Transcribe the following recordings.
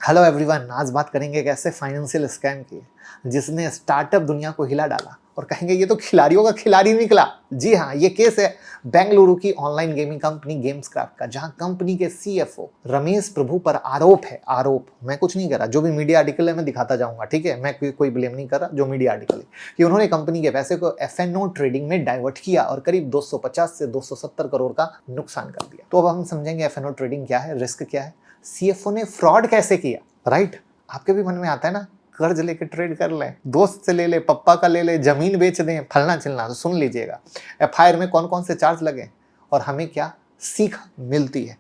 Hello everyone, आज बात करेंगे एक ऐसे फाइनेंशियल स्कैम की जिसने स्टार्टअप दुनिया को हिला डाला और कहेंगे ये तो खिलाड़ियों का खिलाड़ी निकला। जी हाँ, ये केस है बेंगलुरु की ऑनलाइन गेमिंग कंपनी गेम्सक्राफ्ट का, जहां कंपनी के सीएफओ रमेश प्रभु पर आरोप है। आरोप, मैं कुछ नहीं कर रहा, जो भी मीडिया आर्टिकल है मैं दिखाता जाऊंगा, ठीक है। मैं कोई ब्लेम नहीं कर रहा, जो मीडिया आर्टिकल है कि उन्होंने कंपनी के पैसे को एफएनओ ट्रेडिंग में डाइवर्ट किया और करीब 250 से 270 करोड़ का नुकसान कर दिया। तो अब हम समझेंगे एफएनओ ट्रेडिंग क्या है, रिस्क क्या है, सीएफओ ने फ्रॉड कैसे किया। राइट, आपके भी मन में आता है ना, कर्ज लेके ट्रेड कर ले, दोस्त से ले ले, पप्पा का ले ले, जमीन बेच दें, फलना चिलना। तो सुन लीजिएगा एफआईआर में कौन कौन से चार्ज लगे और हमें क्या सीख मिलती है।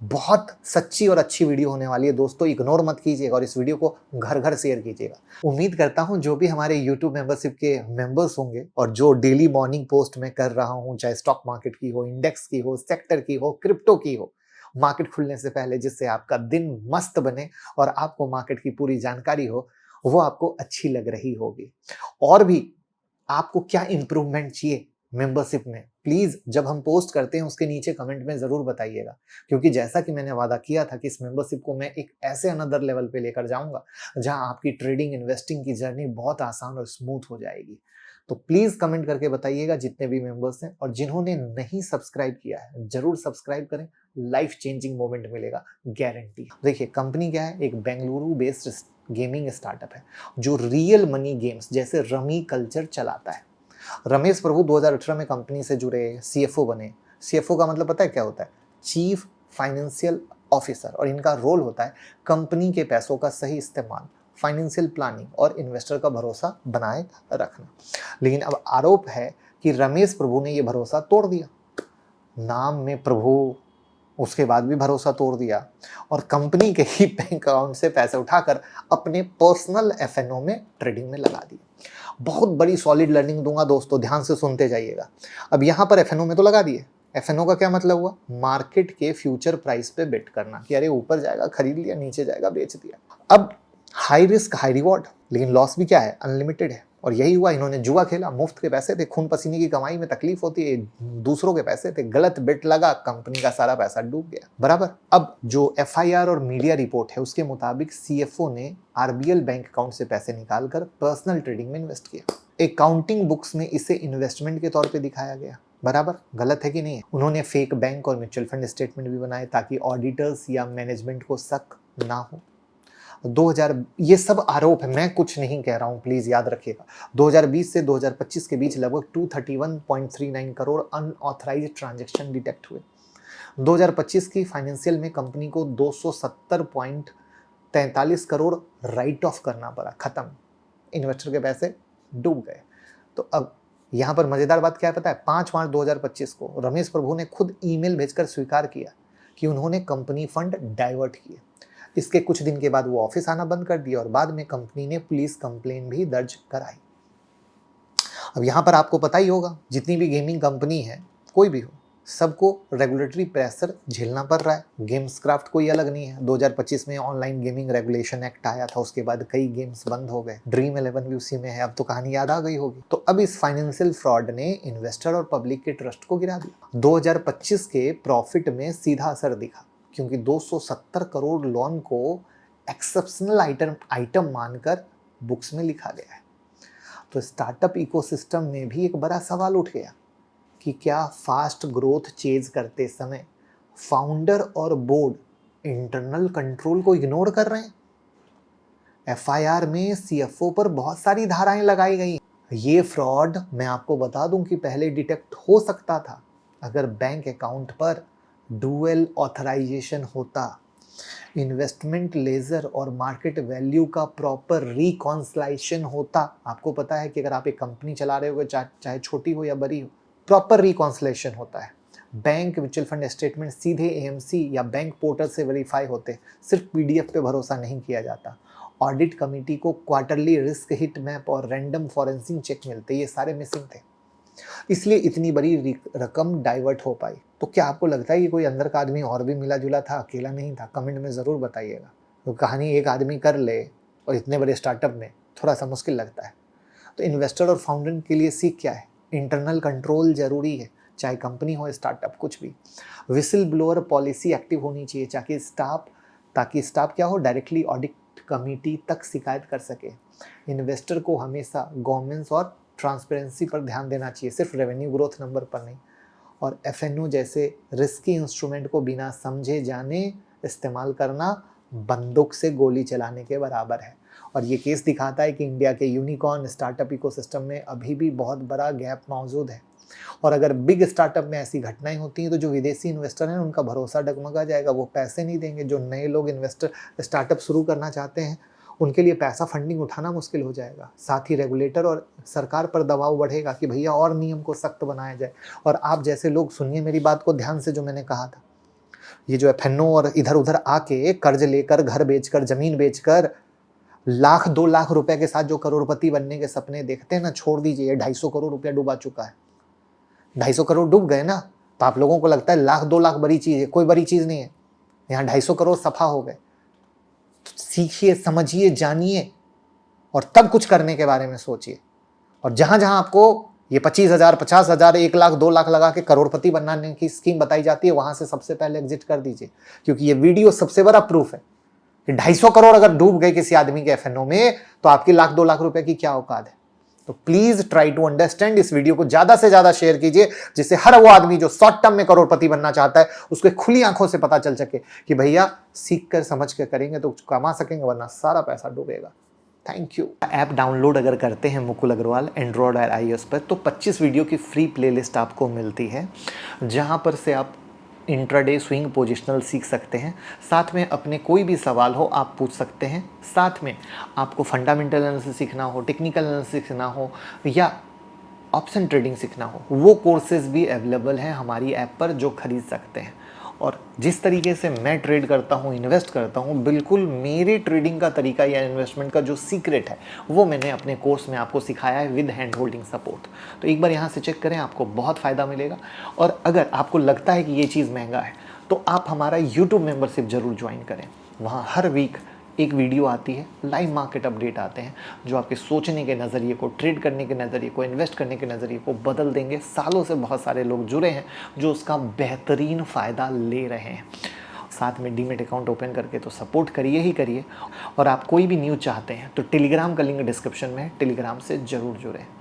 बहुत सच्ची और अच्छी वीडियो होने वाली है दोस्तों, इग्नोर मत कीजिएगा और इस वीडियो को घर घर शेयर कीजिएगा। उम्मीद करता हूं जो भी हमारे यूट्यूब मेंबरशिप के मेंबर्स होंगे और जो डेली मॉर्निंग पोस्ट में कर रहा हूं, चाहे स्टॉक मार्केट की हो, इंडेक्स की हो, सेक्टर की हो, क्रिप्टो की हो, मार्केट खुलने से पहले, जिससे आपका दिन मस्त बने और आपको मार्केट की पूरी जानकारी हो, वो आपको अच्छी लग रही होगी। और भी आपको क्या इंप्रूवमेंट चाहिए मेंबरशिप में, प्लीज जब हम पोस्ट करते हैं उसके नीचे कमेंट में जरूर बताइएगा, क्योंकि जैसा कि मैंने वादा किया था कि इस मेंबरशिप को मैं एक ऐसे अनदर लेवल पे लेकर जाऊंगा जहां आपकी ट्रेडिंग इन्वेस्टिंग की जर्नी बहुत आसान और स्मूथ हो जाएगी। तो प्लीज कमेंट करके बताइएगा जितने भी मेंबर्स हैं, और जिन्होंने नहीं सब्सक्राइब किया है जरूर सब्सक्राइब करें, लाइफ चेंजिंग मोमेंट मिलेगा गारंटी। देखिए कंपनी क्या है, एक बेंगलुरु बेस्ड गेमिंग स्टार्टअप है जो रियल मनी गेम्स जैसे रमी कल्चर चलाता है। रमेश प्रभु 2018 में कंपनी से जुड़े, सीएफओ बने। सीएफओ का मतलब पता है क्या होता है? चीफ फाइनेंशियल ऑफिसर, और इनका रोल होता है कंपनी के पैसों का सही इस्तेमाल, फाइनेंशियल प्लानिंग और इन्वेस्टर का भरोसा बनाए रखना। लेकिन अब आरोप है कि रमेश प्रभु ने यह भरोसा तोड़ दिया। नाम में प्रभु, उसके बाद भी भरोसा तोड़ दिया और कंपनी के ही बैंक अकाउंट से पैसे उठाकर अपने पर्सनल एफएनओ में ट्रेडिंग में लगा दिए। बहुत बड़ी सॉलिड लर्निंग दूंगा दोस्तों, ध्यान से सुनते जाइएगा। अब यहाँ पर एफएनओ में तो लगा दिए। एफएनओ का क्या मतलब हुआ? मार्केट के फ्यूचर प्राइस पे बेट करना कि अरे ऊपर जाएगा खरीद लिया, नीचे जाएगा बेच दिया। अब हाई रिस्क हाई रिवॉर्ड, लेकिन लॉस भी क्या है? अनलिमिटेड है। और यही हुआ, इन्होंने जुआ खेला, मुफ्त के पैसे थे, खून पसीने की कमाई में तकलीफ होती है, दूसरों के पैसे थे, गलत बेट लगा, कंपनी का सारा पैसा डूब गया। बराबर। अब जो एफआईआर और मीडिया रिपोर्ट है उसके मुताबिक सीएफओ ने आरबीएल बैंक अकाउंट से पैसे निकालकर पर्सनल ट्रेडिंग में इन्वेस्ट किया। अकाउंटिंग बुक्स में इसे इन्वेस्टमेंट के तौर पे दिखाया गया। बराबर, गलत है कि नहीं है? उन्होंने फेक बैंक और म्यूचुअल फंड स्टेटमेंट भी बनाए ताकि ऑडिटर्स या मैनेजमेंट को शक ना हो। 2000, ये सब आरोप है, मैं कुछ नहीं कह रहा हूं, प्लीज याद रखिएगा। 2020 से 2025 के बीच लगभग 231.39 करोड़ अनऑथराइज्ड ट्रांजैक्शन डिटेक्ट हुए। 2025 की फाइनेंशियल में कंपनी को 270.43 करोड़ राइट ऑफ करना पड़ा, खत्म, इन्वेस्टर के पैसे डूब गए। तो अब यहां पर मजेदार बात क्या है पता है? 5 मार्च 2025 को रमेश प्रभु ने खुद ईमेल भेजकर स्वीकार किया कि उन्होंने कंपनी फंड डाइवर्ट किए। इसके कुछ दिन के बाद वो ऑफिस आना बंद कर दिया और बाद में कंपनी ने पुलिस कंप्लेन भी दर्ज कराई। अब यहां पर आपको पता ही होगा, जितनी भी गेमिंग कंपनी है, कोई भी हो, सबको रेगुलेटरी प्रेशर झेलना पड़ रहा है। गेम्सक्राफ्ट कोई अलग नहीं है। 2025 में ऑनलाइन गेमिंग रेगुलेशन एक्ट आया था, उसके बाद कई गेम्स बंद हो गए, ड्रीम 11 भी उसी में है। अब तो कहानी याद आ गई होगी। तो अब इस फाइनेंशियल फ्रॉड ने इन्वेस्टर और पब्लिक के ट्रस्ट को गिरा दिया। 2025 के प्रॉफिट में सीधा असर दिखा, क्योंकि 270 करोड़ लोन को एक्सेप्शनल आइटम मानकर बुक्स में लिखा गया है। तो स्टार्टअप इकोसिस्टम में भी एक बड़ा सवाल उठ गया कि क्या फास्ट ग्रोथ चेज करते समय फाउंडर और बोर्ड इंटरनल कंट्रोल को इग्नोर कर रहे हैं। एफआईआर में सीएफओ पर बहुत सारी धाराएं लगाई गई। ये फ्रॉड मैं आपको बता दूं कि पहले डिटेक्ट हो सकता था अगर बैंक अकाउंट पर डुअल ऑथराइजेशन होता, इन्वेस्टमेंट लेजर और मार्केट वैल्यू का प्रॉपर रिकॉन्सिलेशन होता। आपको पता है कि अगर आप एक कंपनी चला रहे हो, चाहे छोटी हो या बड़ी हो, प्रॉपर रिकॉन्सिलेशन होता है। बैंक म्यूचुअल फंड स्टेटमेंट सीधे एएमसी या बैंक पोर्टल से वेरीफाई होते, सिर्फ पीडीएफ पे भरोसा नहीं किया जाता। ऑडिट कमेटी को क्वार्टरली रिस्क हिट मैप और रैंडम फॉरेंसिक चेक मिलते, ये सारे मिसिंग थे, इसलिए इतनी बड़ी रकम डाइवर्ट हो पाई। तो क्या आपको लगता है कि कोई अंदर का आदमी और भी मिला जुला था, अकेला नहीं था? कमेंट में ज़रूर बताइएगा। तो कहानी एक आदमी कर ले और इतने बड़े स्टार्टअप में थोड़ा सा मुश्किल लगता है। तो इन्वेस्टर और फाउंडर के लिए सीख क्या है? इंटरनल कंट्रोल जरूरी है, चाहे कंपनी हो स्टार्टअप कुछ भी। विसिल ब्लोअर पॉलिसी एक्टिव होनी चाहिए ताकि स्टाफ ताकि स्टाफ क्या हो, डायरेक्टली ऑडिट कमेटी तक शिकायत कर सके। इन्वेस्टर को हमेशा गवर्नेंस और ट्रांसपेरेंसी पर ध्यान देना चाहिए, सिर्फ रेवेन्यू ग्रोथ नंबर पर नहीं। और एफएनओ जैसे रिस्की इंस्ट्रूमेंट को बिना समझे जाने इस्तेमाल करना बंदूक से गोली चलाने के बराबर है। और ये केस दिखाता है कि इंडिया के यूनिकॉर्न स्टार्टअप इकोसिस्टम में अभी भी बहुत बड़ा गैप मौजूद है। और अगर बिग स्टार्टअप में ऐसी घटनाएं होती हैं तो जो विदेशी इन्वेस्टर हैं उनका भरोसा डगमगा जाएगा, वो पैसे नहीं देंगे। जो नए लोग इन्वेस्टर स्टार्टअप शुरू करना चाहते हैं उनके लिए पैसा फंडिंग उठाना मुश्किल हो जाएगा। साथ ही रेगुलेटर और सरकार पर दबाव बढ़ेगा कि भैया और नियम को सख्त बनाया जाए। और आप जैसे लोग सुनिए मेरी बात को ध्यान से, जो मैंने कहा था, ये जो एफएनओ और इधर उधर आके कर्ज लेकर, घर बेचकर, जमीन बेचकर लाख 2 लाख रुपए के साथ जो करोड़पति बनने के सपने देखते हैं ना, छोड़ दीजिए। 250 करोड़ रुपया डूबा चुका है। 250 करोड़ डूब गए ना, तो आप लोगों को लगता है लाख 2 लाख बड़ी चीज है। कोई बड़ी चीज नहीं है। यहाँ 250 करोड़ सफा हो गए। तो सीखिए, समझिए, जानिए और तब कुछ करने के बारे में सोचिए। और जहां जहां आपको ये 25,000, 50,000, 1 लाख, 2 लाख लगा के करोड़पति बनाने की स्कीम बताई जाती है, वहां से सबसे पहले एग्जिट कर दीजिए। क्योंकि ये वीडियो सबसे बड़ा प्रूफ है कि 250 करोड़ अगर डूब गए किसी आदमी के एफएनओ में, तो आपकी लाख 2 लाख रुपए की क्या औकात है। तो प्लीज ट्राई टू अंडरस्टैंड। इस वीडियो को ज्यादा से ज्यादा शेयर कीजिए, जिससे हर वो आदमी जो शॉर्ट टर्म में करोड़पति बनना चाहता है उसको खुली आंखों से पता चल सके कि भैया सीख कर समझ कर करेंगे तो कमा सकेंगे, वरना सारा पैसा डूबेगा। Thank you. ऐप डाउनलोड अगर करते हैं मुकुल अग्रवाल एंड्रॉयड और iOS पर, तो 25 वीडियो की फ्री प्लेलिस्ट आपको मिलती है, जहां पर से आप इंट्राडे स्विंग पोजिशनल सीख सकते हैं। साथ में अपने कोई भी सवाल हो आप पूछ सकते हैं। साथ में आपको फंडामेंटल एनालिसिस सीखना हो, टेक्निकल एनालिसिस सीखना हो या ऑप्शन ट्रेडिंग सीखना हो, वो कोर्सेज भी अवेलेबल हैं हमारी ऐप पर, जो खरीद सकते हैं। और जिस तरीके से मैं ट्रेड करता हूँ, इन्वेस्ट करता हूँ, बिल्कुल मेरे ट्रेडिंग का तरीका या इन्वेस्टमेंट का जो सीक्रेट है वो मैंने अपने कोर्स में आपको सिखाया है विद हैंड होल्डिंग सपोर्ट। तो एक बार यहाँ से चेक करें, आपको बहुत फ़ायदा मिलेगा। और अगर आपको लगता है कि ये चीज़ महंगा है तो आप हमारा यूट्यूब मेंबरशिप ज़रूर ज्वाइन करें। वहाँ हर वीक एक वीडियो आती है, लाइव मार्केट अपडेट आते हैं, जो आपके सोचने के नज़रिए को, ट्रेड करने के नज़रिए को, इन्वेस्ट करने के नज़रिए को बदल देंगे। सालों से बहुत सारे लोग जुड़े हैं जो उसका बेहतरीन फ़ायदा ले रहे हैं। साथ में डीमेट अकाउंट ओपन करके तो सपोर्ट करिए ही करिए। और आप कोई भी न्यूज़ चाहते हैं तो टेलीग्राम का लिंक डिस्क्रिप्शन में है, टेलीग्राम से ज़रूर जुड़ें।